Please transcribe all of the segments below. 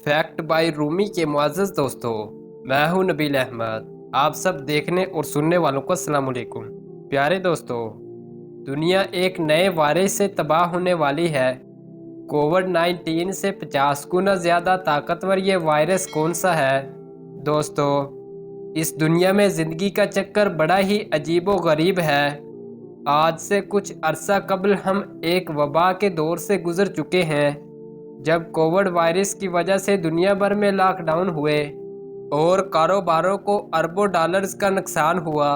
Fact bye Rumi के मुअज़्ज़ज़ दोस्तों, मैं हूं नबील अहमद। आप सब देखने और सुनने वालों को अस्सलाम वालेकुम। प्यारे दोस्तों, दुनिया एक नए वायरस से तबाह होने वाली है। कोविड-19 से 50 गुना ज़्यादा ताकतवर ये वायरस कौन सा है? दोस्तों, इस दुनिया में ज़िंदगी का चक्कर बड़ा ही अजीबो गरीब है। आज से कुछ अरसा कबल हम एक वबा के दौर से गुजर चुके हैं, जब कोविड वायरस की वजह से दुनिया भर में लॉकडाउन हुए और कारोबारों को अरबों डॉलर्स का नुकसान हुआ।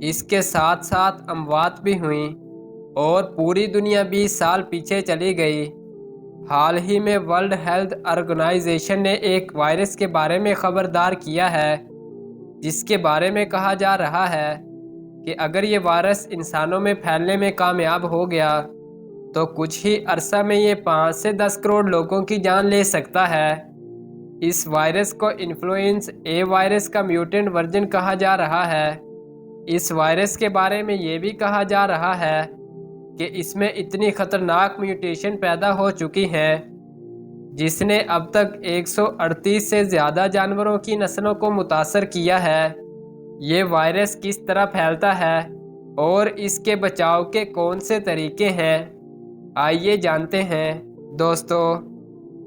इसके साथ साथ अमवात भी हुई और पूरी दुनिया 20 साल पीछे चली गई। हाल ही में वर्ल्ड हेल्थ ऑर्गेनाइजेशन ने एक वायरस के बारे में खबरदार किया है, जिसके बारे में कहा जा रहा है कि अगर ये वायरस इंसानों में फैलने में कामयाब हो गया तो कुछ ही अरसा में ये 5 से 10 करोड़ लोगों की जान ले सकता है। इस वायरस को इन्फ्लुएंजा ए वायरस का म्यूटेंट वर्जन कहा जा रहा है। इस वायरस के बारे में ये भी कहा जा रहा है कि इसमें इतनी खतरनाक म्यूटेशन पैदा हो चुकी हैं, जिसने अब तक 138 से ज़्यादा जानवरों की नस्लों को मुतासर किया है। ये वायरस किस तरह फैलता है और इसके बचाव के कौन से तरीके हैं, आइए जानते हैं। दोस्तों,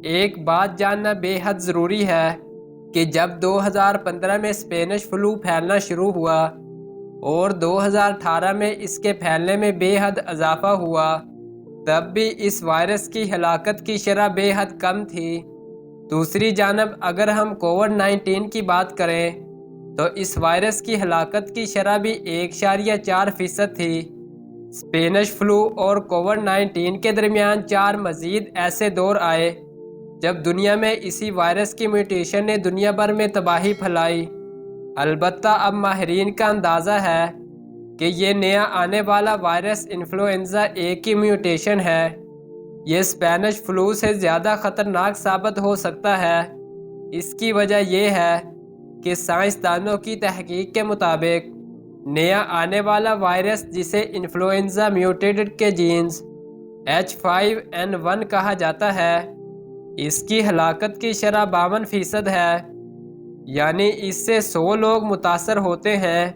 एक बात जानना बेहद ज़रूरी है कि जब 2015 में स्पेनिश फ्लू फैलना शुरू हुआ और 2018 में इसके फैलने में बेहद इजाफा हुआ, तब भी इस वायरस की हलाकत की शरह बेहद कम थी। दूसरी जानब अगर हम कोविड-19 की बात करें तो इस वायरस की हलाकत की शरह भी 1.4% थी। स्पेनिश फ्लू और कोविड-19 के दरमियान 4 मज़ीद ऐसे दौर आए जब दुनिया में इसी वायरस की म्यूटेशन ने दुनिया भर में तबाही फैलाई। अलबत्ता अब माहिरीन का अंदाज़ा है कि ये नया आने वाला वायरस इन्फ्लुएंजा ए की म्यूटेशन है। ये स्पेनिश फ्लू से ज़्यादा ख़तरनाक साबित हो सकता है। इसकी वजह यह है कि साइंसदानों की तहकीक के मुताबिक नया आने वाला वायरस, जिसे इन्फ्लुएंजा म्यूटेटेड के जीन्स H5N1 कहा जाता है, इसकी हलाकत की शरह 52% है। यानी इससे 100 लोग मुतासर होते हैं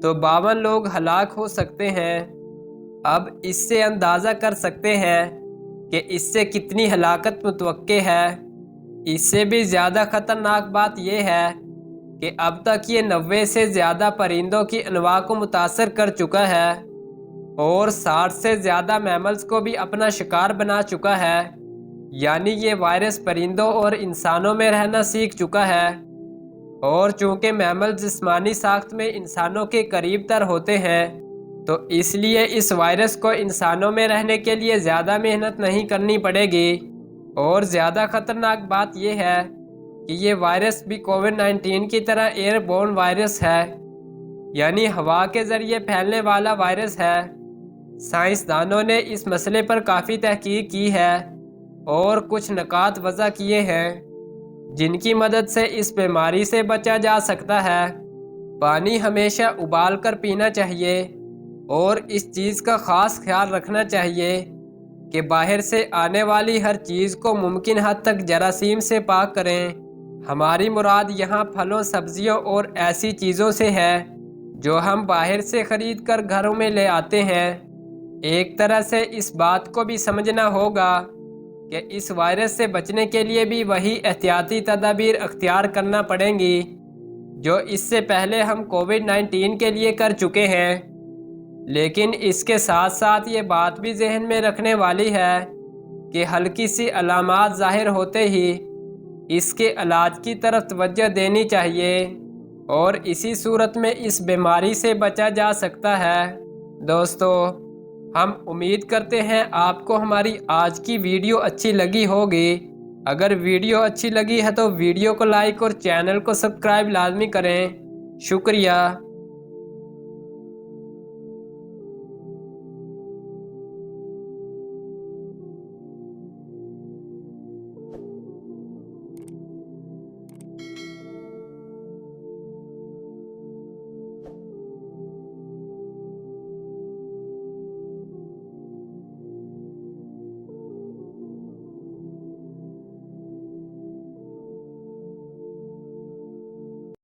तो 52 लोग हलाक हो सकते हैं। अब इससे अंदाज़ा कर सकते हैं कि इससे कितनी हलाकत मुतवक्के है। इससे भी ज़्यादा ख़तरनाक बात यह है कि अब तक ये 90 से ज़्यादा परिंदों की अनवा को मुतासर कर चुका है और 60 से ज़्यादा मैमल्स को भी अपना शिकार बना चुका है। यानी ये वायरस परिंदों और इंसानों में रहना सीख चुका है। और चूँकि मैमल जिस्मानी साख्त में इंसानों के करीब तर होते हैं, तो इसलिए इस वायरस को इंसानों में रहने के लिए ज़्यादा मेहनत नहीं करनी पड़ेगी। और ज़्यादा ख़तरनाक बात यह है कि ये वायरस भी कोविड-19 की तरह एयरबोर्न वायरस है, यानी हवा के ज़रिए फैलने वाला वायरस है। साइंसदानों ने इस मसले पर काफ़ी तहकीक की है और कुछ नुकात वज़ा किए हैं जिनकी मदद से इस बीमारी से बचा जा सकता है। पानी हमेशा उबाल कर पीना चाहिए और इस चीज़ का ख़ास ख्याल रखना चाहिए कि बाहर से आने वाली हर चीज़ को मुमकिन हद तक जरासीम से पाक करें। हमारी मुराद यहाँ फलों, सब्जियों और ऐसी चीज़ों से है जो हम बाहर से ख़रीद कर घरों में ले आते हैं। एक तरह से इस बात को भी समझना होगा कि इस वायरस से बचने के लिए भी वही एहतियाती तदाबीर अख्तियार करना पड़ेंगी जो इससे पहले हम कोविड-19 के लिए कर चुके हैं। लेकिन इसके साथ साथ ये बात भी जहन में रखने वाली है कि हल्की सी अलामात ज़ाहिर होते ही इसके इलाज की तरफ तवज्जो देनी चाहिए और इसी सूरत में इस बीमारी से बचा जा सकता है। दोस्तों, हम उम्मीद करते हैं आपको हमारी आज की वीडियो अच्छी लगी होगी। अगर वीडियो अच्छी लगी है तो वीडियो को लाइक और चैनल को सब्सक्राइब लाजमी करें। शुक्रिया।